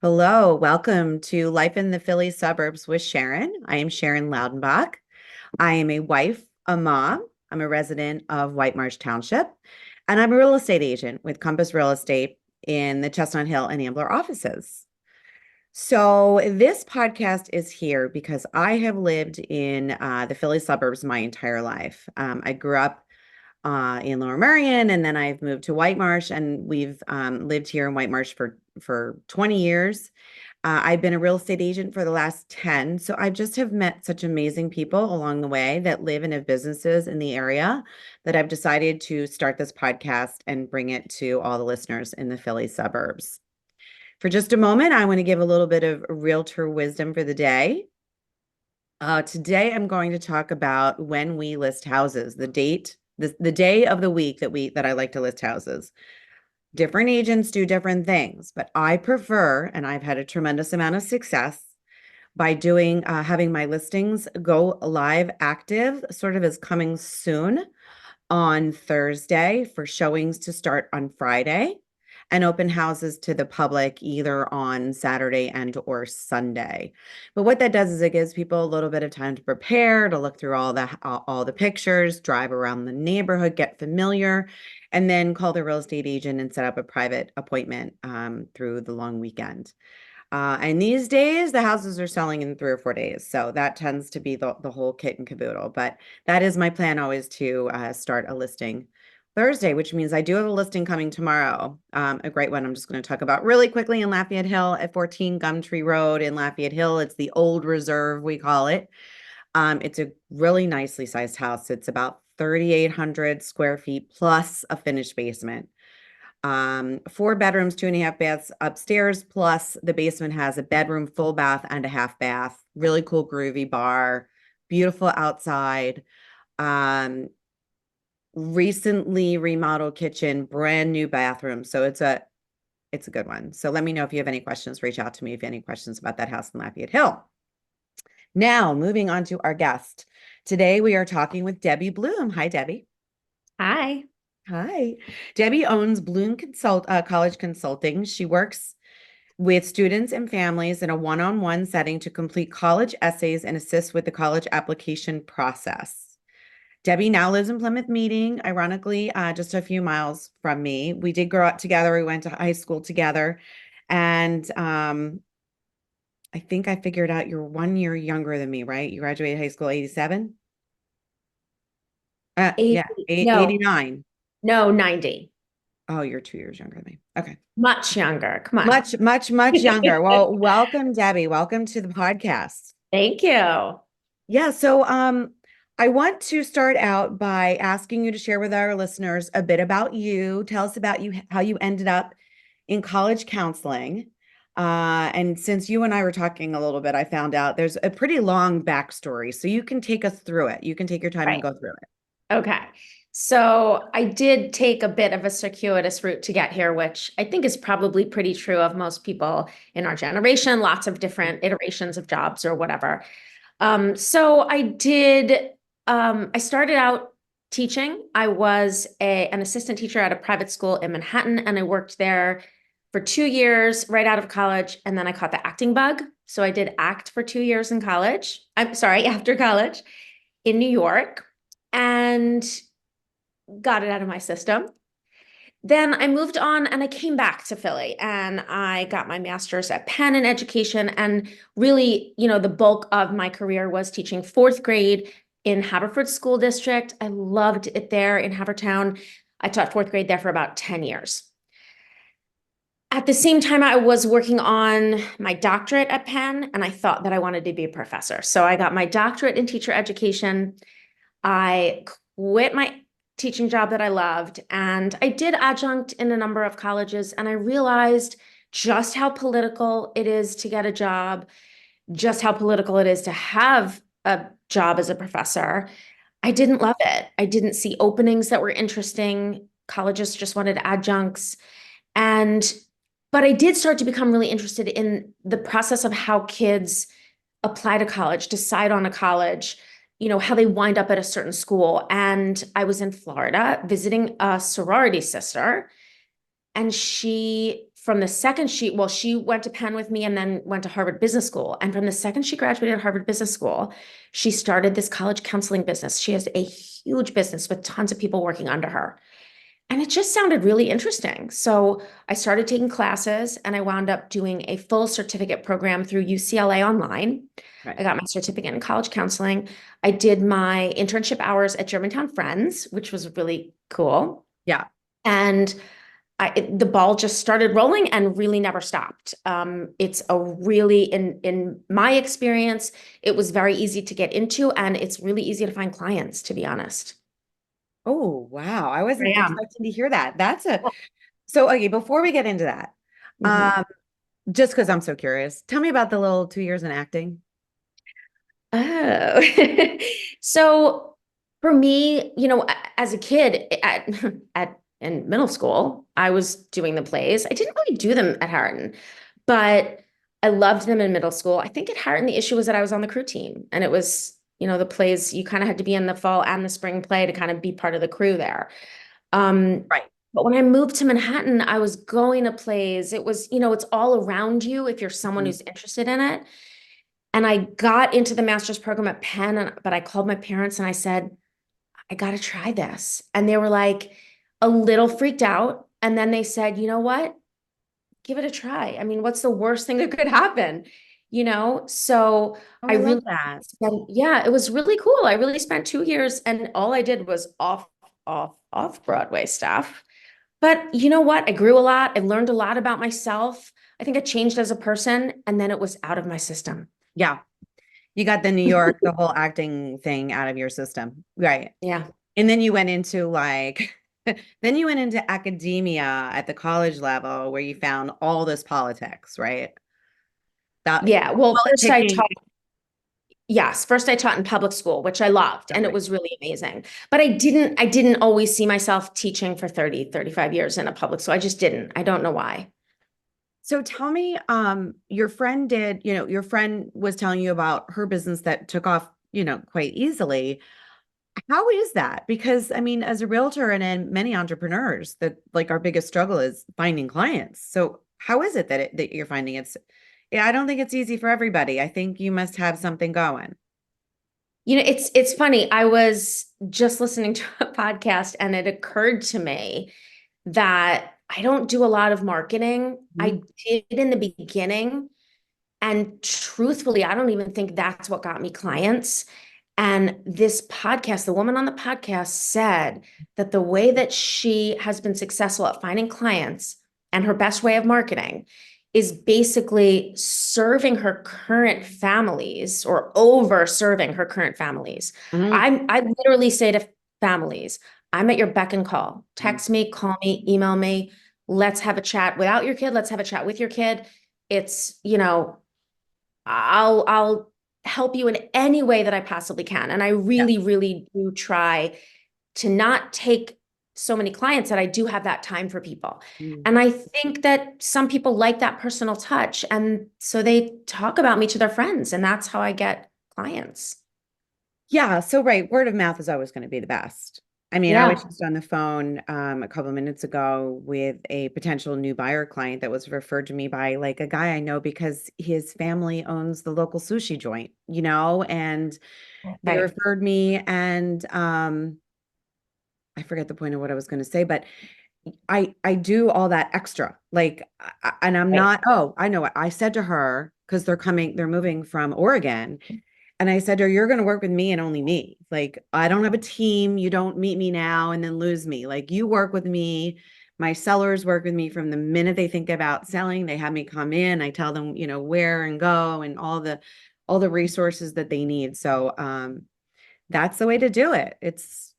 Hello, welcome to Life in the Philly Suburbs with Sharon. I am Sharon Loudenbach. I am a wife, a mom. I'm a resident of White Marsh Township, and I'm a real estate agent with Compass Real Estate in the Chestnut Hill and Ambler offices. So, this podcast is here because I have lived in the Philly suburbs my entire life. I grew up in Lower Merion, and then I've moved to White Marsh, and we've lived here in White Marsh for 20 years. I've been a real estate agent for the last 10. So I just have met such amazing people along the way that live and have businesses in the area that I've decided to start this podcast and bring it to all the listeners in the Philly suburbs. For just a moment, I want to give a little bit of realtor wisdom for the day. Today, I'm going to talk about when we list houses, the day of the week that I like to list houses. Different agents do different things, but I prefer, and I've had a tremendous amount of success by having my listings go live active, sort of as coming soon on Thursday for showings to start on Friday and open houses to the public either on Saturday and or Sunday. But what that does is it gives people a little bit of time to prepare, to look through all the pictures, drive around the neighborhood, get familiar, and then call the real estate agent and set up a private appointment through the long weekend. And these days, the houses are selling in 3 or 4 days. So that tends to be the whole kit and caboodle. But that is my plan always to start a listing Thursday, which means I do have a listing coming tomorrow. A great one I'm just going to talk about really quickly in Lafayette Hill at 14 Gumtree Road in Lafayette Hill. It's the old reserve, we call it. It's a really nicely sized house. It's about 3,800 square feet plus a finished basement. 4 bedrooms, 2.5 baths upstairs, plus the basement has a bedroom, full bath, and a half bath. Really cool, groovy bar, beautiful outside. Recently remodeled kitchen, brand new bathroom. So it's a good one. So let me know if you have any questions. Reach out to me if you have any questions about that house in Lafayette Hill. Now, moving on to our guest. Today we are talking with Debbie Blume. Hi, Debbie. Hi. Hi. Debbie owns Blume College Consulting. She works with students and families in a one-on-one setting to complete college essays and assist with the college application process. Debbie now lives in Plymouth Meeting, ironically, just a few miles from me. We did grow up together. We went to high school together. And I think I figured out you're 1 year younger than me, right? You graduated high school 87? Yeah, 80, no, 89. no, 90. Oh, you're 2 years younger than me. Okay. Much younger. Come on. Much, much, much younger. Well, welcome, Debbie. Welcome to the podcast. Thank you. Yeah, so I want to start out by asking you to share with our listeners a bit about you. Tell us about you, how you ended up in college counseling. And since you and I were talking a little bit, I found out there's a pretty long backstory. So you can take us through it. You can take your time and Right. go through it. Okay. So I did take a bit of a circuitous route to get here, which I think is probably pretty true of most people in our generation, lots of different iterations of jobs or whatever. So I started out teaching. I was an assistant teacher at a private school in Manhattan, and I worked there for 2 years right out of college. And then I caught the acting bug. So I did act for 2 years in college. I'm sorry, after college in New York, and got it out of my system. Then I moved on and I came back to Philly and I got my master's at Penn in education. And really, the bulk of my career was teaching fourth grade in Haverford School District. I loved it there in Havertown. I taught fourth grade there for about 10 years. At the same time, I was working on my doctorate at Penn, and I thought that I wanted to be a professor. So I got my doctorate in teacher education. I quit my teaching job that I loved, and I did adjunct in a number of colleges, and I realized just how political it is to get a job, just how political it is to have a job as a professor. I didn't love it. I didn't see openings that were interesting. Colleges just wanted adjuncts. And but I did start to become really interested in the process of how kids apply to college, decide on a college, how they wind up at a certain school. And I was in Florida visiting a sorority sister, and she from the second she went to Penn with me and then went to Harvard Business School. And from the second she graduated Harvard Business School, she started this college counseling business. She has a huge business with tons of people working under her. And it just sounded really interesting. So I started taking classes and I wound up doing a full certificate program through UCLA online. Right. I got my certificate in college counseling. I did my internship hours at Germantown Friends, which was really cool. Yeah. And the ball just started rolling and really never stopped. It's a really, in my experience, it was very easy to get into, and it's really easy to find clients, to be honest. Oh, wow. I I wasn't am. expecting to hear that. So okay, before we get into that, Mhm. um, just because I'm so curious, tell me about the little 2 years in acting. Oh, so for me, as a kid at in middle school, I was doing the plays. I didn't really do them at Harton, but I loved them in middle school. I think at Harton, the issue was that I was on the crew team, and it was, the plays, you kind of had to be in the fall and the spring play to kind of be part of the crew there. Um, Right. but when I moved to Manhattan, I was going to plays. It was, it's all around you if you're someone Mhm. who's interested in it. And I got into the master's program at Penn, but I called my parents and I said, I got to try this. And they were like a little freaked out. And then they said, you know what? Give it a try. I mean, what's the worst thing that could happen? So Oh, I I love really that. spent, yeah, it was really cool. I really spent 2 years and all I did was off Broadway stuff. But you know what? I grew a lot. I learned a lot about myself. I think I changed as a person, and then it was out of my system. Yeah. You got the New York, the whole acting thing out of your system. Right. Yeah. And then you went into like, then you went into academia at the college level where you found all this politics, right? That Yeah. Well, politicking. first I taught in public school, which I loved, and it Right. was really amazing. But I didn't always see myself teaching for 30, 35 years in a public school. I just didn't. I don't know why. So tell me, your friend did, your friend was telling you about her business that took off, quite easily. How is that? Because I mean, as a realtor and in many entrepreneurs, that like our biggest struggle is finding clients. So how is it that you're finding yeah, I don't think it's easy for everybody. I think you must have something going. It's funny. I was just listening to a podcast and it occurred to me that I don't do a lot of marketing. Mhm. I did in the beginning. And truthfully, I don't even think that's what got me clients. And this podcast, the woman on the podcast said that the way that she has been successful at finding clients and her best way of marketing is basically serving her current families or over serving her current families. Mhm. I literally say to families, I'm at your beck and call. Mhm. Text me, call me, email me. Let's have a chat without your kid. Let's have a chat with your kid. It's, I'll help you in any way that I possibly can. And I Yeah. really, really do try to not take so many clients that I do have that time for people. Mm. And I think that some people like that personal touch. And so they talk about me to their friends, and that's how I get clients. Yeah, so right, word of mouth is always going to be the best. I mean, I was Yeah. just on the phone a couple of minutes ago with a potential new buyer client that was referred to me by like a guy I know because his family owns the local sushi joint, and they Right. referred me and I forget the point of what I was going to say, but I do all that extra. Like and I'm Right. not, oh, I know what I said to her because they're moving from Oregon. And I said to her, you're going to work with me and only me. Like, I don't have a team. You don't meet me now and then lose me. Like, you work with me. My sellers work with me from the minute they think about selling. They have me come in. I tell them, where and go and all the resources that they need. So, that's the way to do it. It's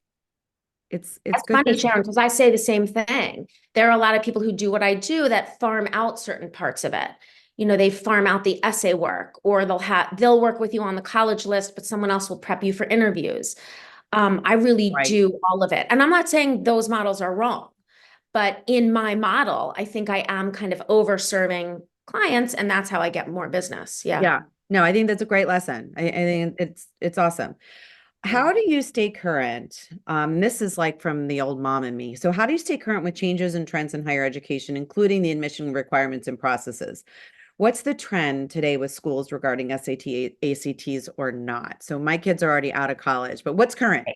That's good funny, business. Sharon, because I say the same thing. There are a lot of people who do what I do that farm out certain parts of it. They farm out the essay work, or they'll work with you on the college list, but someone else will prep you for interviews. I really Right. do all of it. And I'm not saying those models are wrong, but in my model, I think I am kind of over serving clients, and that's how I get more business. Yeah. Yeah. No, I think that's a great lesson. I think it's awesome. How do you stay current? This is like from the old mom and me. So, how do you stay current with changes and trends in higher education, including the admission requirements and processes? What's the trend today with schools regarding SAT, ACTs or not? So, my kids are already out of college, but what's current?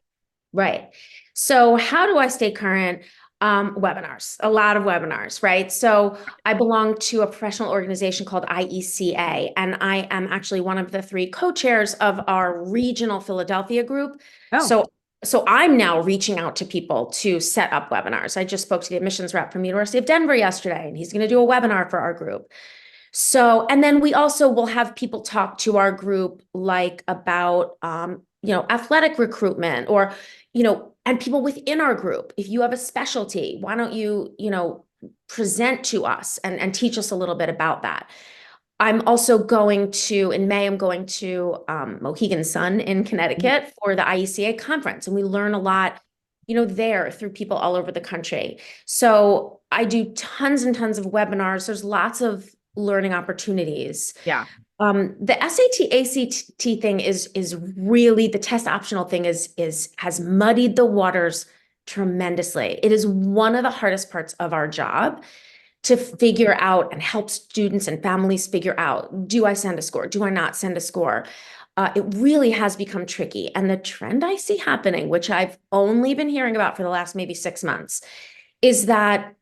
Right. So how do I stay current? Webinars, a lot of webinars, right? So I belong to a professional organization called IECA, and I am actually one of the three co-chairs of our regional Philadelphia group. Oh, So I'm now reaching out to people to set up webinars. I just spoke to the admissions rep from the University of Denver yesterday, and he's going to do a webinar for our group. So, and then we also will have people talk to our group like about, athletic recruitment or, and people within our group. If you have a specialty, why don't you, present to us and teach us a little bit about that. I'm also going to, in May, I'm going to Mohegan Sun in Connecticut for the IECA conference. And we learn a lot, there through people all over the country. So I do tons and tons of webinars. There's lots of learning opportunities. yeah. The SAT ACT thing is really the test optional thing has muddied the waters tremendously. It is one of the hardest parts of our job to figure out and help students and families figure out, do I send a score? Do I not send a score? It really has become tricky. And the trend I see happening, which I've only been hearing about for the last maybe 6 months, is that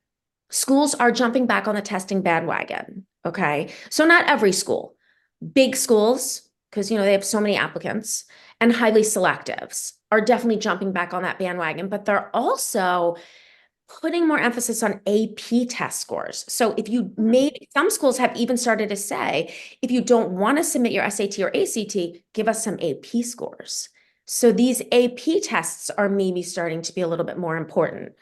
schools are jumping back on the testing bandwagon. Okay. So not every school, big schools, because they have so many applicants, and highly selectives are definitely jumping back on that bandwagon, but they're also putting more emphasis on AP test scores. So if you maybe some schools have even started to say, if you don't want to submit your SAT or ACT, give us some AP scores. So these AP tests are maybe starting to be a little bit more important.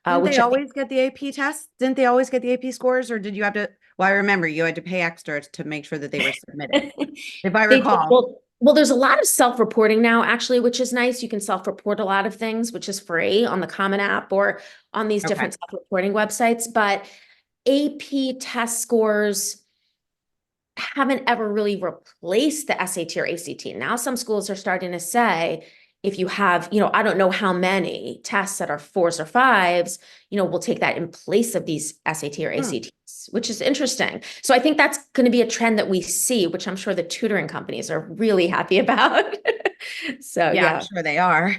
Didn't they Which I think always get the AP tests? Didn't they always get the AP scores, or did you have to? Well, I remember you had to pay extra to make sure that they were submitted, if I they did. recall. Well, there's a lot of self-reporting now, actually, which is nice. You can self-report a lot of things, which is free on the Common App or on these Okay. different self-reporting websites. But AP test scores haven't ever really replaced the SAT or ACT. Now, some schools are starting to say, if you have, I don't know how many tests that are 4s or 5s, we'll take that in place of these SAT or ACTs, which is interesting. So I think that's going to be a trend that we see, which I'm sure the tutoring companies are really happy about. So Yeah, I'm yeah. sure they are.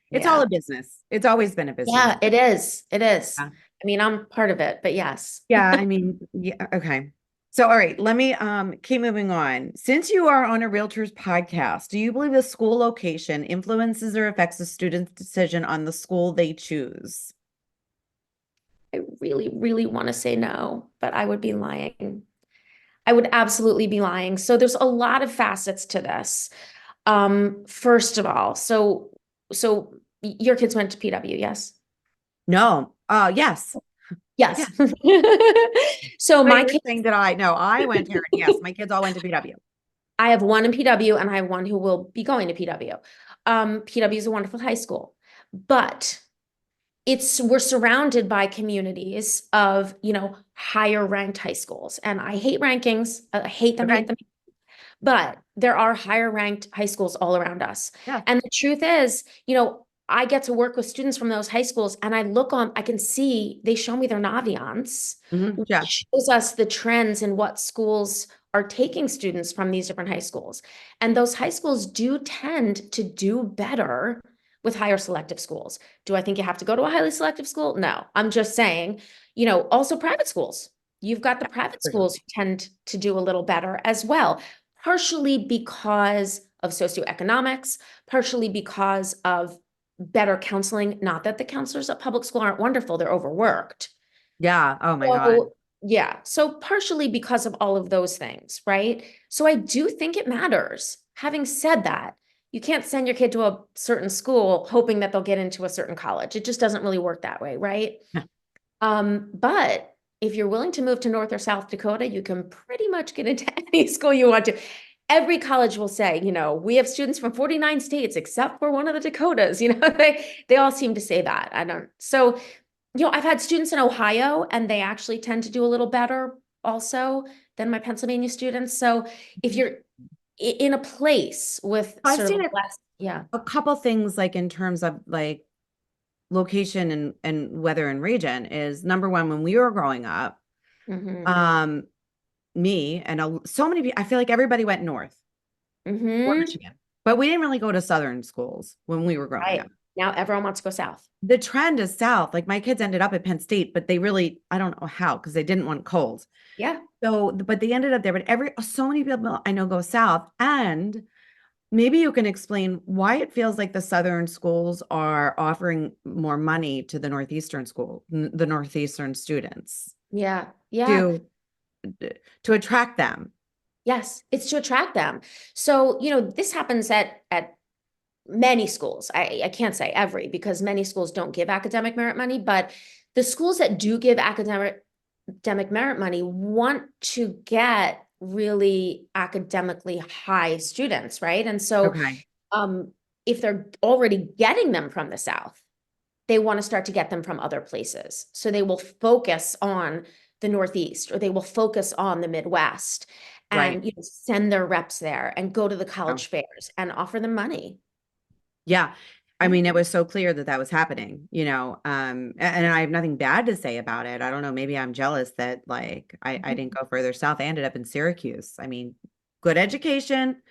It's all Yeah. a business. It's always been a business. Yeah, it is. It is. Yeah. I mean, I'm part of it, but yes. Yeah, I mean, yeah, okay. So, all right, let me keep moving on. Since you are on a realtor's podcast, do you believe the school location influences or affects the student's decision on the school they choose? I really, really want to say no, but I would be lying. I would absolutely be lying. So there's a lot of facets to this. First of all, so your kids went to PW, yes? No. Yes. Yeah. Yes. So But my you're kids, saying that I went here. Yes, my kids all went to PW. I have one in PW and I have one who will be going to PW. PW is a wonderful high school, but we're surrounded by communities of, higher ranked high schools. And I hate rankings. I hate them, hate Okay. them. But there are higher ranked high schools all around us. Yeah. And the truth is, I get to work with students from those high schools and I can see they show me their Naviance, Yeah. which shows us the trends in what schools are taking students from these different high schools. And those high schools do tend to do better with higher selective schools. Do I think you have to go to a highly selective school? No, I'm just saying, also private schools. You've got the Yeah, private for sure. schools who tend to do a little better as well, partially because of socioeconomics, partially because of better counseling. Not that the counselors at public school aren't wonderful, they're overworked. Yeah. Oh my God. So, yeah, so partially because of all of those things, right? So I do think it matters. Having said that, you can't send your kid to a certain school hoping that they'll get into a certain college. It just doesn't really work that way, right? Yeah. But if you're willing to move to North or South Dakota, you can pretty much get into any school you want to. Every college will say, we have students from 49 states except for one of the Dakotas, they all seem to say that. I don't. So, I've had students in Ohio and they actually tend to do a little better also than my Pennsylvania students. So if you're in a place with I've sort of seen less, yeah. a couple things like in terms of like location and weather and region is number one, when we were growing up, Mm-hmm. um, me and so many people, I feel like everybody went north or Mm-hmm. Michigan, but we didn't really go to southern schools when we were growing Right. up. Now everyone wants to go south. The trend is south. Like my kids ended up at Penn State, but they really, I don't know how, because they didn't want cold. Yeah. So, but they ended up there. But so many people I know go south. And maybe you can explain why it feels like the southern schools are offering more money to the the northeastern students Yeah. Yeah. to to attract them. Yes. It's to attract them. So, this happens at many schools. I can't say every because many schools don't give academic merit money, but the schools that do give academic merit money want to get really academically high students, right? And so Okay. um, if they're already getting them from the South, they want to start to get them from other places. So they will focus on the Northeast or they will focus on the Midwest Right. and send their reps there and go to the Oh, college fairs and offer them money. yeah. I Yeah. mean, it was so clear that that was happening, and I have nothing bad to say about it. I don't know. Maybe I'm jealous that like I didn't go further south. I ended up in Syracuse. I mean, good education.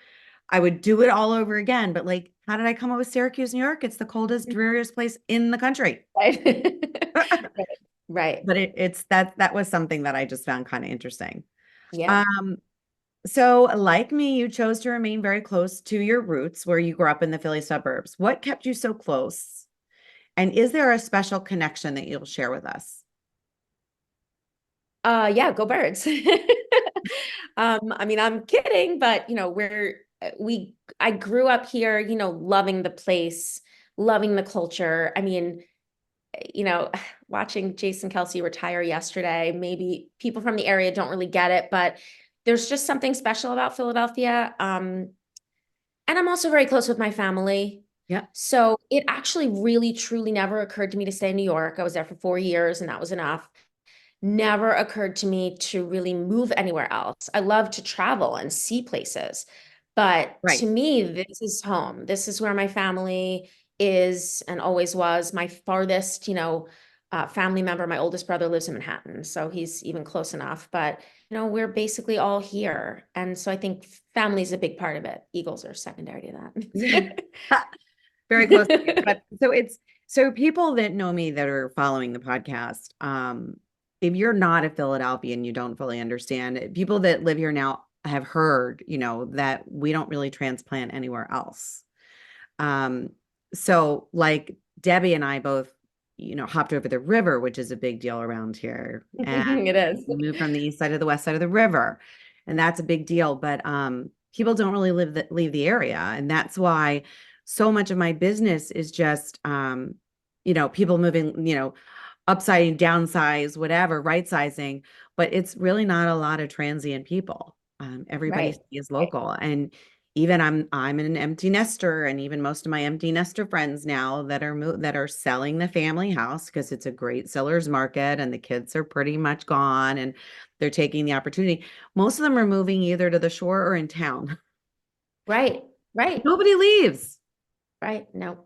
I would do it all over again. But like, how did I come up with Syracuse, New York? It's the coldest, dreariest place in the country. Right. Right. Right. But it's that was something that I just found kind of interesting. Yeah. Um, so like me, you chose to remain very close to your roots where you grew up in the Philly suburbs. What kept you so close? And is there a special connection that you'll share with us? Yeah, go birds. I mean, I'm kidding, but I grew up here, loving the place, loving the culture. I mean, you know, watching Jason Kelsey retire yesterday, maybe people from the area don't really get it, but there's just something special about Philadelphia. And I'm also very close with my family. Yeah. So it actually really, truly never occurred to me to stay in New York. I was there for 4 years and that was enough. Never occurred to me to really move anywhere else. I love to travel and see places, but to Right. me, this is home. This is where my family is and always was. My farthest, family member, my oldest brother lives in Manhattan, so he's even close enough. But we're basically all here, and so I think family is a big part of it. Eagles are secondary to that. Very close to you. But so people that know me that are following the podcast, if you're not a Philadelphian, you don't fully understand. People that live here now have heard, that we don't really transplant anywhere else. Um, so like Debbie and I both, hopped over the river, which is a big deal around here. And It is. we moved from the east side to the west side of the river. And that's a big deal. But people don't really leave the area. And that's why so much of my business is just people moving, upsizing, downsize, whatever, right sizing, but it's really not a lot of transient people. Everybody Right. is Right. local, and even I'm an empty nester, and even most of my empty nester friends now that are selling the family house because it's a great seller's market, and the kids are pretty much gone, and they're taking the opportunity. Most of them are moving either to the shore or in town. Right. Right. Nobody leaves. Right. No.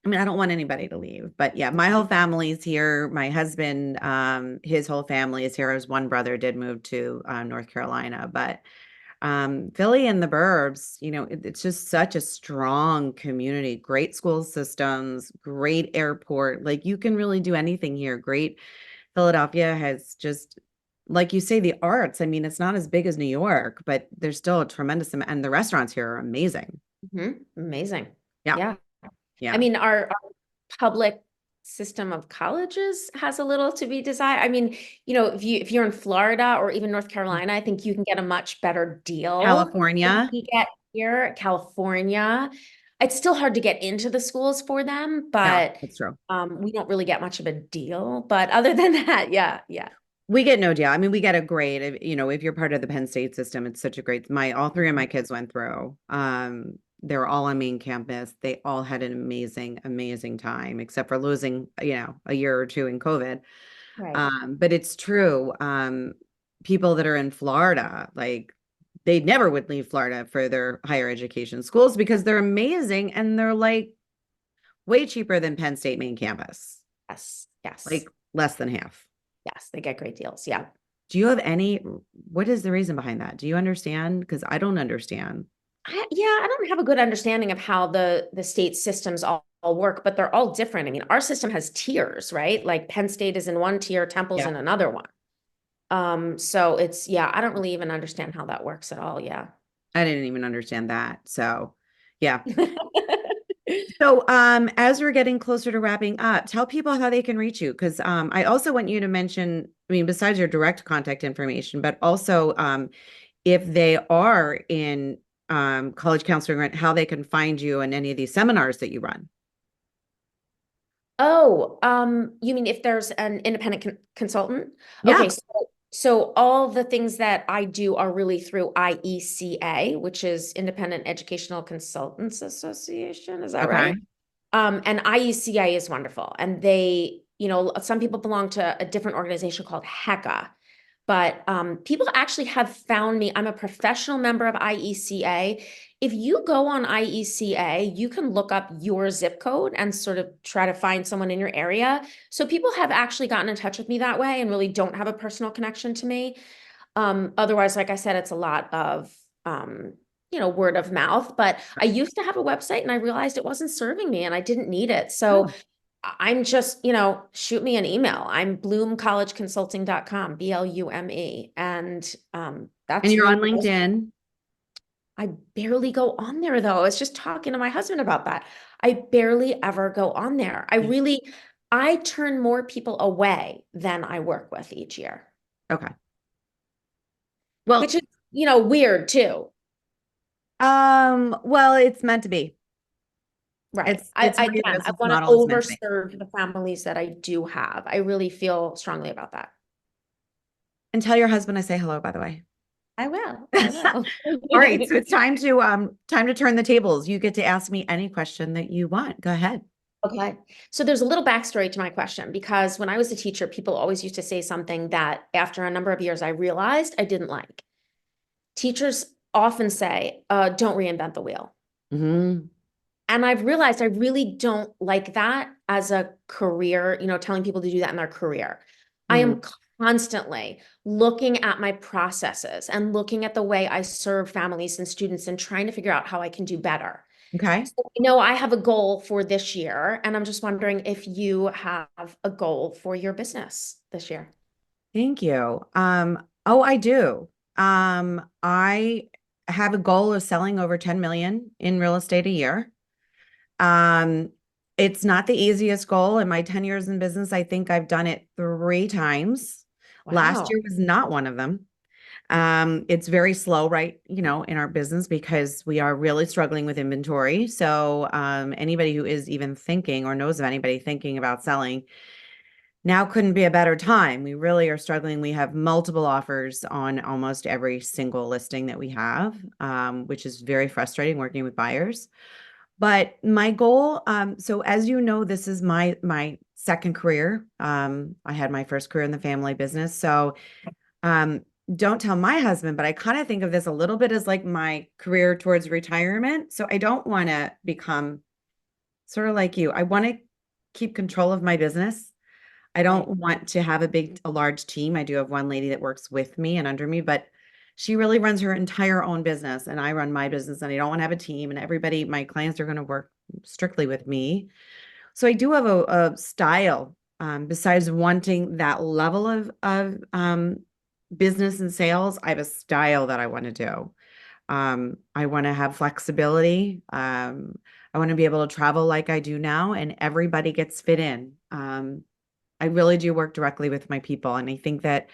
I mean, I don't want anybody to leave, but yeah, my whole family's here. My husband, his whole family is here. His one brother did move to North Carolina, but Philly and the burbs, it's just such a strong community, great school systems, great airport. Like you can really do anything here. Great. Philadelphia has just, like you say, the arts. I mean, it's not as big as New York, but there's still a tremendous amount, and the restaurants here are amazing. Amazing. Yeah. Yeah. I Yeah. mean, our public system of colleges has a little to be desired. I mean, if you're in Florida or even North Carolina, I think you can get a much better deal than California. we get here. California, it's still hard to get into the schools for them, Yeah, but that's true. we don't really get much of a deal. But other than that, yeah, yeah. We get no deal. I mean, we get a grade. If you're part of the Penn State system, it's such a great. All three of my kids went through. They're all on main campus. They all had an amazing, amazing time, except for losing, a year or two in COVID. Right. But it's true. People that are in Florida, like they never would leave Florida for their higher education schools because they're amazing and they're like way cheaper than Penn State main campus, Yes, yes, like less than half. yes. They get great deals. Yeah. Do you have any, what is the reason behind that? Do you understand? Because I don't understand. Yeah, I don't have a good understanding of how the state systems all work, but they're all different. I mean, our system has tiers, right? Like Penn State is in one tier, Temple's Yeah. in another one. So it's, yeah, I don't really even understand how that works at all. Yeah. I didn't even understand that. So, yeah. So, as we're getting closer to wrapping up, tell people how they can reach you because I also want you to mention, I mean, besides your direct contact information, but also if they are in college counseling, right, how they can find you and any of these seminars that you run. Oh, you mean if there's an independent consultant? Yeah. Okay, so all the things that I do are really through IECA, which is Independent Educational Consultants Association. Is that Okay. right? And IECA is wonderful. And they, some people belong to a different organization called HECA. But people actually have found me. I'm a professional member of IECA. If you go on IECA, you can look up your zip code and sort of try to find someone in your area. So people have actually gotten in touch with me that way and really don't have a personal connection to me. Otherwise, like I said, it's a lot of word of mouth. But I used to have a website and I realized it wasn't serving me and I didn't need it. So Oh. I'm just, shoot me an email. I'm bloomcollegeconsulting.com, Blume. And And that's you're really, on LinkedIn. I barely go on there though. I was just talking to my husband about that. I barely ever go on there. I turn more people away than I work with each year, Okay. which Well, is, weird too. well, it's meant to be. Right. It's how your Again, I business want to model is meant to be. overserve the families that I do have. I really feel strongly about that. And tell your husband I say hello, by the way. I will. I will. All right, so it's time to turn the tables. You get to ask me any question that you want. Go ahead. Okay. So there's a little backstory to my question because when I was a teacher, people always used to say something that after a number of years I realized I didn't like. Teachers often say, don't reinvent the wheel. Hmm. And I've realized I really don't like that as a career, telling people to do that in their career. I am constantly looking at my processes and looking at the way I serve families and students and trying to figure out how I can do better. Okay. So I know I have a goal for this year, and I'm just wondering if you have a goal for your business this year. Thank you. Oh, I do. I have a goal of selling over 10 million in real estate a year. Um, it's not the easiest goal. In my 10 years in business, I think I've done it 3 times. Last Wow. year was not one of them. It's very slow, right? In our business because we are really struggling with inventory. So, anybody who is even thinking or knows of anybody thinking about selling now couldn't be a better time. We really are struggling. We have multiple offers on almost every single listing that we have, which is very frustrating working with buyers. But my goal, so as you know, this is my second career. I had my first career in the family business. So um, don't tell my husband, but I kind of think of this a little bit as like my career towards retirement. So I don't want to become sort of like you. I want to keep control of my business. I don't Right. want to have a large team. I do have one lady that works with me and under me, but she really runs her entire own business and I run my business and I don't want to have a team and everybody, my clients are going to work strictly with me. So I do have a style, besides wanting that level of business and sales. I have a style that I want to do. I want to have flexibility. I want to be able to travel like I do now, and everybody gets fit in. I really do work directly with my people. And I think that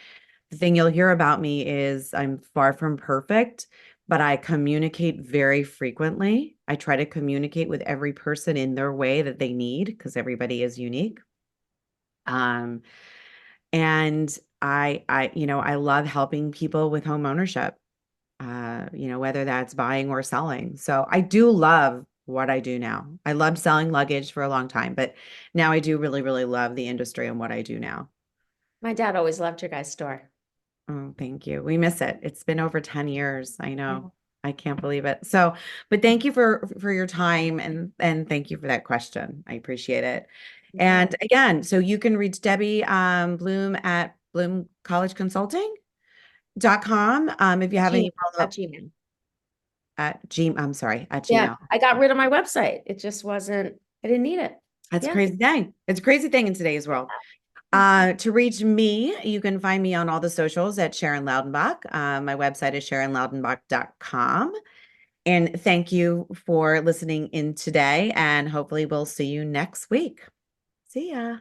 the thing you'll hear about me is I'm far from perfect, but I communicate very frequently. I try to communicate with every person in their way that they need because everybody is unique. Um, and I love helping people with home ownership, whether that's buying or selling. So I do love what I do now. I loved selling luggage for a long time, but now I do really, really love the industry and what I do now. My dad always loved your guys' store. Oh, thank you. We miss it. It's been over 10 years. I Yeah. know. I can't believe it. So, but thank you for your time and thank you for that question. I appreciate it. Yeah. And again, so you can reach Debbie Bloom at bloomcollegeconsulting.com if you have Gmail, any at follow-up Gmail. I'm sorry, at Yeah, Gmail. I got rid of my website. It just wasn't, I didn't need it. That's a Yeah. crazy thing. It's a crazy thing in today's world. Yeah. To reach me, you can find me on all the socials at Sharon Loudenbach. My website is sharonloudenbach.com. And thank you for listening in today. And hopefully, we'll see you next week. See ya.